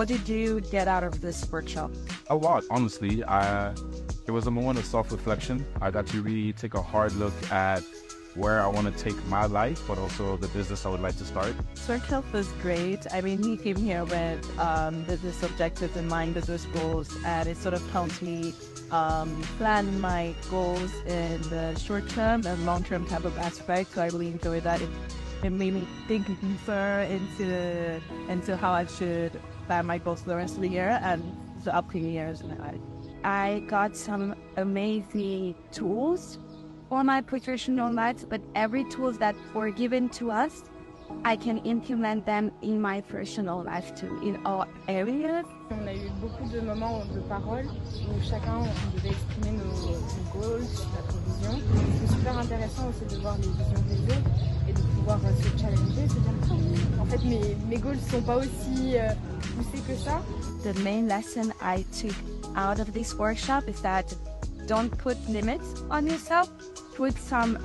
What did you get out of this workshop? A lot, honestly. It was a moment of self-reflection. I got to really take a hard look at where I want to take my life, but also the business I would like to start. This workshop was great. I mean, he came here with business objectives in mind, business goals, and it sort of helped me plan my goals in the short term and long term type of aspect. So I really enjoyed that. It made me think deeper into how I should plan my goals for the rest of the year and the upcoming years. I got some amazing tools for my professional life, but every tools that were given to us, I can implement them in my personal life too, in all areas. On a eu beaucoup de moments de parole où chacun on devait exprimer nos goals, notre vision. C'est super intéressant aussi de voir les visions des autres et de pouvoir se challenger, se dire ah oui, en fait mes goals ne sont pas aussi poussés que ça. The main lesson I took out of this workshop is that don't put limits on yourself. Put some